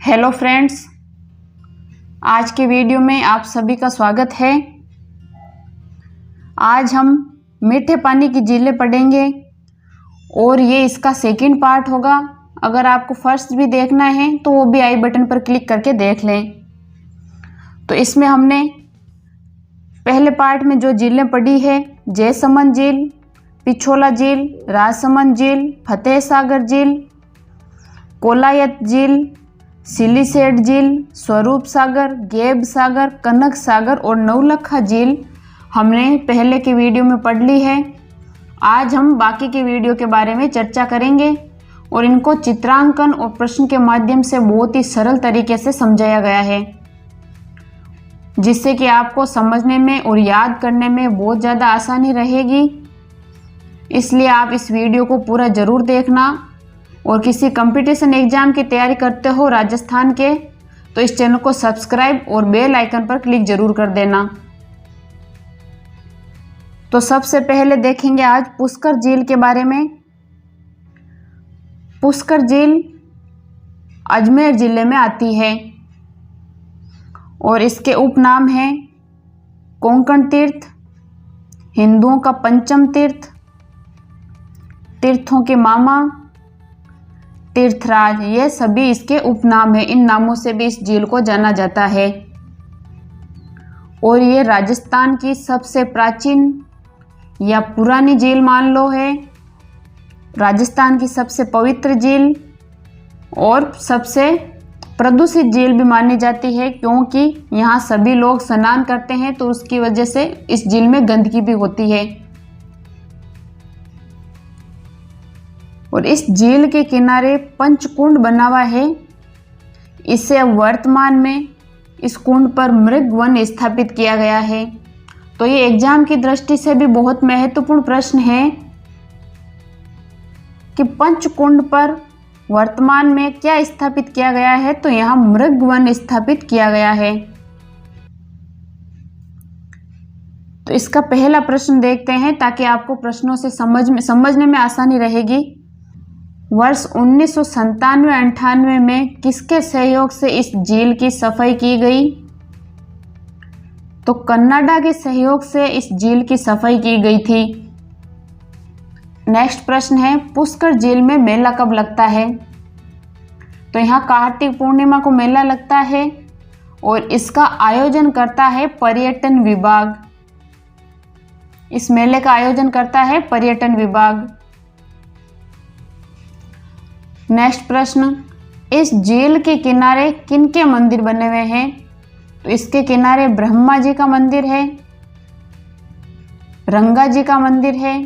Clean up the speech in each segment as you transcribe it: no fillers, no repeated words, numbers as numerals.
Hello friends, आज के video में आप सभी का स्वागत है। आज हम मीठे पानी की झीलें पढ़ेंगे और ये इसका सेकंड पार्ट होगा। अगर आपको फर्स्ट भी देखना है तो वो भी आई बटन पर क्लिक करके देख लें। तो इसमें हमने पहले पार्ट में जो झीलें पढ़ी है, जयसमंद झील, पिछोला झील, राजसमंद झील, फतेह सागर झील, कोलायत झील, सिलीसेट झील, स्वरूप सागर, गेब सागर, कनक सागर और नवलखा झील हमने पहले के वीडियो में पढ़ ली है। आज हम बाकी के वीडियो के बारे में चर्चा करेंगे और इनको चित्रांकन और प्रश्न के माध्यम से बहुत ही सरल तरीके से समझाया गया है, जिससे कि आपको समझने में और याद करने में बहुत ज़्यादा आसानी रहेगी। इसलिए आप इस वीडियो को पूरा ज़रूर देखना और किसी कंपटीशन एग्जाम की तैयारी करते हो राजस्थान के, तो इस चैनल को सब्सक्राइब और बेल आइकन पर क्लिक जरूर कर देना। तो सबसे पहले देखेंगे आज पुष्कर झील के बारे में। पुष्कर झील अजमेर जिले में आती है और इसके उपनाम हैं कोंकण तीर्थ, हिंदुओं का पंचम तीर्थ, तीर्थों के मामा, तीर्थराज, ये सभी इसके उपनाम हैं। इन नामों से भी इस झील को जाना जाता है और ये राजस्थान की सबसे प्राचीन या पुरानी झील मान लो है, राजस्थान की सबसे पवित्र झील और सबसे प्रदूषित झील भी मानी जाती है, क्योंकि यहाँ सभी लोग स्नान करते हैं तो उसकी वजह से इस झील में गंदगी भी होती है। और इस झील के किनारे पंचकुंड बना हुआ है। इसे वर्तमान में इस कुंड पर मृग वन स्थापित किया गया है। तो ये एग्जाम की दृष्टि से भी बहुत महत्वपूर्ण प्रश्न है कि पंचकुंड पर वर्तमान में क्या स्थापित किया गया है। तो यहाँ मृग वन स्थापित किया गया है। तो इसका पहला प्रश्न देखते हैं ताकि आपको प्रश्नों से समझने में आसानी रहेगी। वर्ष 1997-98 में किसके सहयोग से इस झील की सफाई की गई? तो कनाडा के सहयोग से इस झील की सफाई की गई थी। नेक्स्ट प्रश्न है, पुष्कर झील में मेला कब लगता है? तो यहाँ कार्तिक पूर्णिमा को मेला लगता है और इसका आयोजन करता है पर्यटन विभाग। इस मेले का आयोजन करता है पर्यटन विभाग। नेक्स्ट प्रश्न, इस झील के किनारे किनके मंदिर बने हुए हैं? तो इसके किनारे ब्रह्मा जी का मंदिर है, रंगा जी का मंदिर है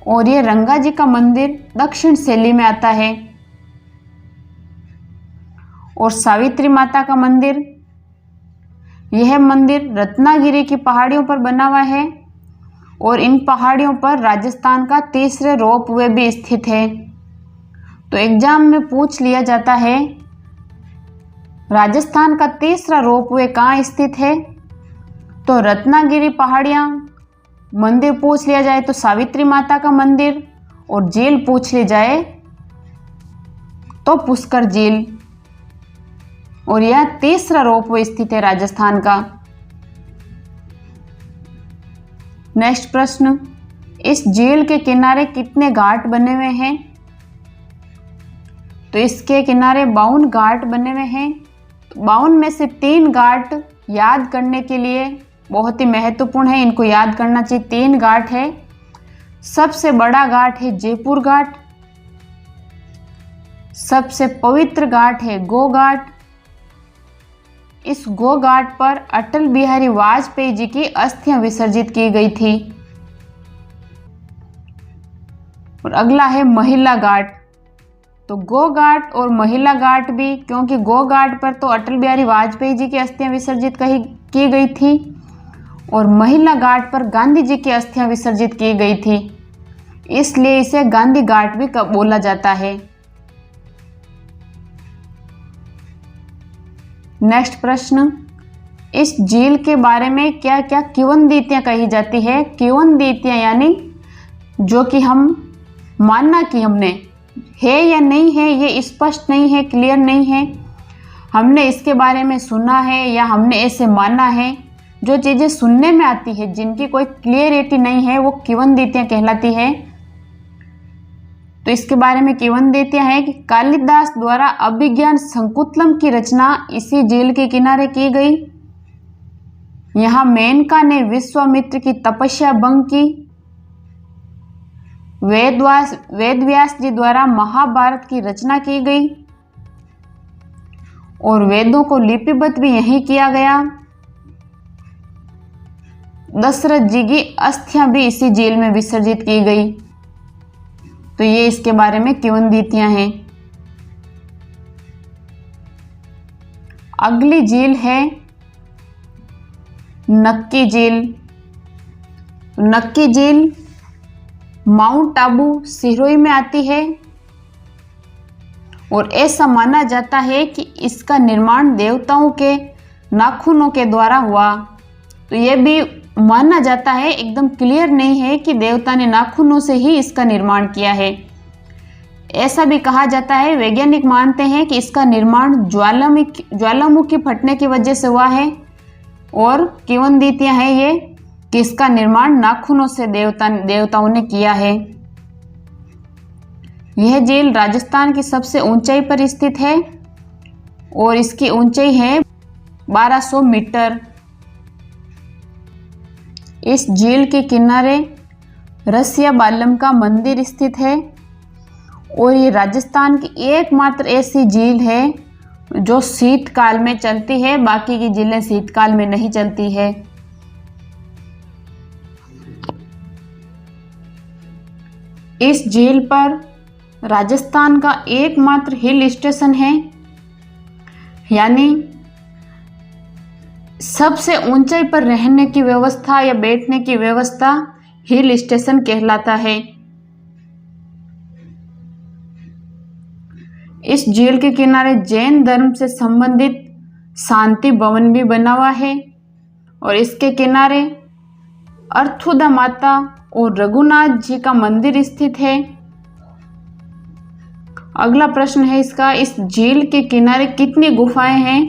और ये रंगा जी का मंदिर दक्षिण शैली में आता है। और सावित्री माता का मंदिर, यह मंदिर रत्नागिरी की पहाड़ियों पर बना हुआ है और इन पहाड़ियों पर राजस्थान का तीसरे रोपवे भी स्थित है। तो एग्जाम में पूछ लिया जाता है राजस्थान का तीसरा रोपवे कहाँ स्थित है? तो रत्नागिरी पहाड़ियाँ, मंदिर पूछ लिया जाए तो सावित्री माता का मंदिर और झील पूछ ली जाए तो पुष्कर झील। और यह तीसरा रोपवे स्थित है राजस्थान का। नेक्स्ट प्रश्न, इस झील के किनारे कितने घाट बने हुए हैं? तो इसके किनारे 52 घाट बने हुए हैं। 52 में से 3 घाट याद करने के लिए बहुत ही महत्वपूर्ण है, इनको याद करना चाहिए। 3 घाट है। सबसे बड़ा घाट है जयपुर घाट, सबसे पवित्र घाट है गो घाट। इस गो घाट पर अटल बिहारी वाजपेयी जी की अस्थियां विसर्जित की गई थी। और अगला है महिला घाट। तो गो घाट और महिला घाट भी, क्योंकि गो घाट पर तो अटल बिहारी वाजपेयी जी की अस्थियां विसर्जित की गई थी और महिला घाट पर गांधी जी की अस्थियां विसर्जित की गई थी, इसलिए इसे गांधी घाट भी बोला जाता है। नेक्स्ट प्रश्न, इस झील के बारे में क्या क्या किंवदंतियां कही जाती है? किंवदंतियां यानी जो कि हम मानना कि हमने है या नहीं है ये स्पष्ट नहीं है, क्लियर नहीं है। हमने इसके बारे में सुना है या हमने ऐसे माना है। जो चीज़ें सुनने में आती है, जिनकी कोई क्लियरिटी नहीं है, वो किंवदंतियाँ कहलाती है। तो इसके बारे में किंवदंतियाँ है कि कालिदास द्वारा अभिज्ञान शकुंतलम की रचना इसी झील के किनारे की गई। यहाँ मेनका ने विश्वामित्र की तपस्या भंग की। वेदव्यास जी द्वारा महाभारत की रचना की गई और वेदों को लिपिबद्ध भी यहीं किया गया। दशरथ जी की अस्थियां भी इसी झील में विसर्जित की गई। तो ये इसके बारे में किंवदंतियां हैं। अगली झील है नक्की झील। नक्की झील माउंट आबू सिरोही में आती है और ऐसा माना जाता है कि इसका निर्माण देवताओं के नाखूनों के द्वारा हुआ। तो यह भी माना जाता है, एकदम क्लियर नहीं है कि देवता ने नाखूनों से ही इसका निर्माण किया है। ऐसा भी कहा जाता है, वैज्ञानिक मानते हैं कि इसका निर्माण ज्वालामुखी फटने की वजह से हुआ है। और किंवदंतियां हैं ये कि इसका निर्माण नाखूनों से देवताओं ने किया है। यह झील राजस्थान की सबसे ऊंचाई पर स्थित है और इसकी ऊंचाई है 1200 मीटर। इस झील के किनारे रसिया बालम का मंदिर स्थित है और ये राजस्थान की एकमात्र ऐसी झील है जो शीतकाल में चलती है। बाकी की झीलें शीतकाल में नहीं चलती है। इस झील पर राजस्थान का एकमात्र हिल स्टेशन है, यानी सबसे ऊंचाई पर रहने की व्यवस्था या बैठने की व्यवस्था हिल स्टेशन कहलाता है। इस झील के किनारे जैन धर्म से संबंधित शांति भवन भी बना हुआ है और इसके किनारे अर्थुदा माता और रघुनाथ जी का मंदिर स्थित है। अगला प्रश्न है इसका, इस झील के किनारे कितनी गुफाएं हैं?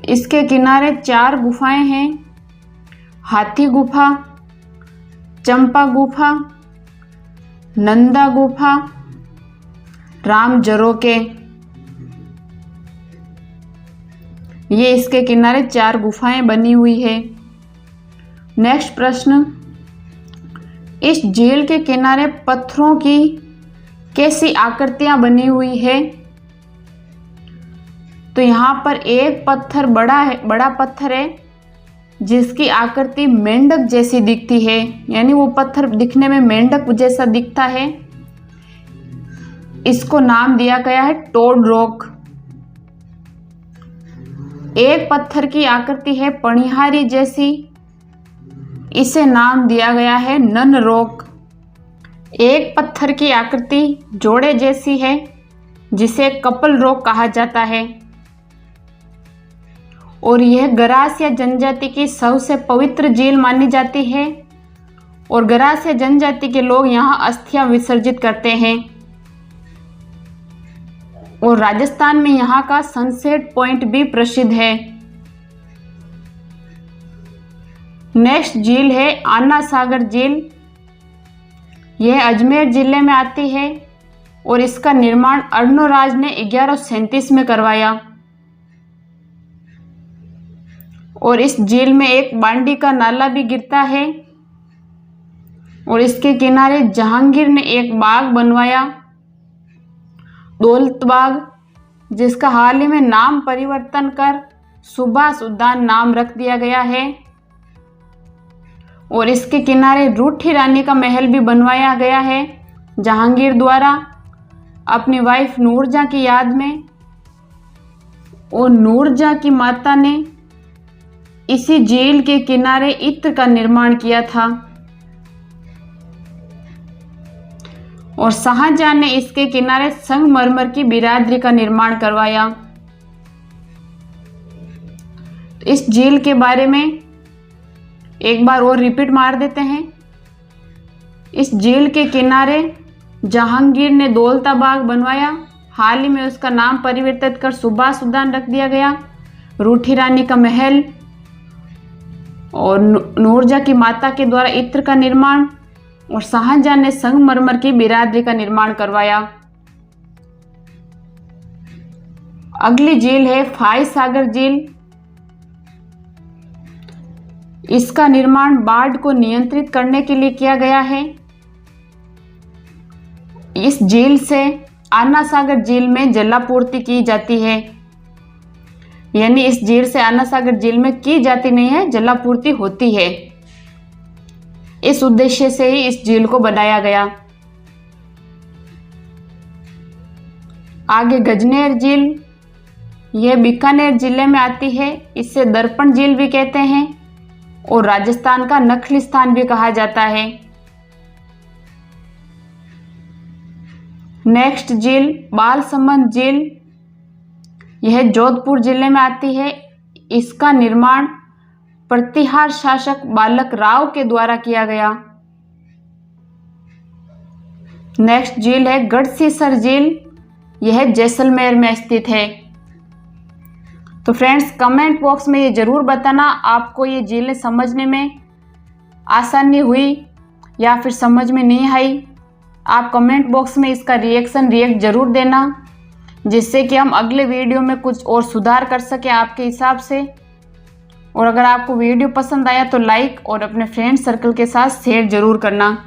इसके किनारे 4 गुफाएं हैं। हाथी गुफा, चंपा गुफा, नंदा गुफा, राम जरोके। ये इसके किनारे 4 गुफाएं बनी हुई है। नेक्स्ट प्रश्न, इस झील के किनारे पत्थरों की कैसी आकृतियां बनी हुई है? तो यहाँ पर एक पत्थर बड़ा पत्थर है जिसकी आकृति मेंढक जैसी दिखती है, यानी वो पत्थर दिखने में मेंढक जैसा दिखता है। इसको नाम दिया गया है टोड रॉक। एक पत्थर की आकृति है पनिहारी जैसी, इसे नाम दिया गया है नन रॉक। एक पत्थर की आकृति जोड़े जैसी है जिसे कपल रॉक कहा जाता है और यह गरासिया जनजाति की सबसे पवित्र झील मानी जाती है और गरासिया जनजाति के लोग यहाँ अस्थियां विसर्जित करते हैं। और राजस्थान में यहाँ का सनसेट पॉइंट भी प्रसिद्ध है। नेक्स्ट झील है आना सागर झील। यह अजमेर जिले में आती है और इसका निर्माण अर्णोराज ने 1137 में करवाया और इस झील में एक बांडी का नाला भी गिरता है और इसके किनारे जहांगीर ने एक बाग बनवाया, दौलत बाग, जिसका हाल ही में नाम परिवर्तन कर सुभाष उद्यान नाम रख दिया गया है। और इसके किनारे रूठी रानी का महल भी बनवाया गया है जहांगीर द्वारा अपनी वाइफ नूरजहां की याद में। और नूरजहां की माता ने इसी झील के किनारे इत्र का निर्माण किया था और शाहजहां ने इसके किनारे संगमरमर की बिरादरी का निर्माण करवाया। इस झील के बारे में एक बार और रिपीट मार देते हैं। इस झील के किनारे जहांगीर ने दौलताबाग बनवाया। हाल ही में उसका नाम परिवर्तित कर सुभाष उद्यान रख दिया गया। रूठी रानी का महल और नूरजहाँ की माता के द्वारा इत्र का निर्माण और शाहजहां ने संगमरमर की बिरादरी का निर्माण करवाया। अगली झील है फाई सागर झील। इसका निर्माण बाढ़ को नियंत्रित करने के लिए किया गया है। इस झील से आना सागर झील में जलापूर्ति की जाती है, यानी इस झील से आना सागर झील में की जाती नहीं है, जलापूर्ति होती है। इस उद्देश्य से ही इस झील को बनाया गया। आगे गजनेर झील, यह बीकानेर जिले में आती है। इसे दर्पण झील भी कहते हैं और राजस्थान का नखली स्थान भी कहा जाता है। नेक्स्ट झील बालसमंद झील, यह जोधपुर जिले में आती है। इसका निर्माण प्रतिहार शासक बालक राव के द्वारा किया गया। नेक्स्ट झील है गढ़सीसर झील, यह जैसलमेर में स्थित है। तो फ्रेंड्स, कमेंट बॉक्स में ये जरूर बताना आपको ये झीलें समझने में आसानी हुई या फिर समझ में नहीं आई। आप कमेंट बॉक्स में इसका रिएक्ट जरूर देना, जिससे कि हम अगले वीडियो में कुछ और सुधार कर सकें आपके हिसाब से। और अगर आपको वीडियो पसंद आया तो लाइक और अपने फ्रेंड सर्कल के साथ शेयर जरूर करना।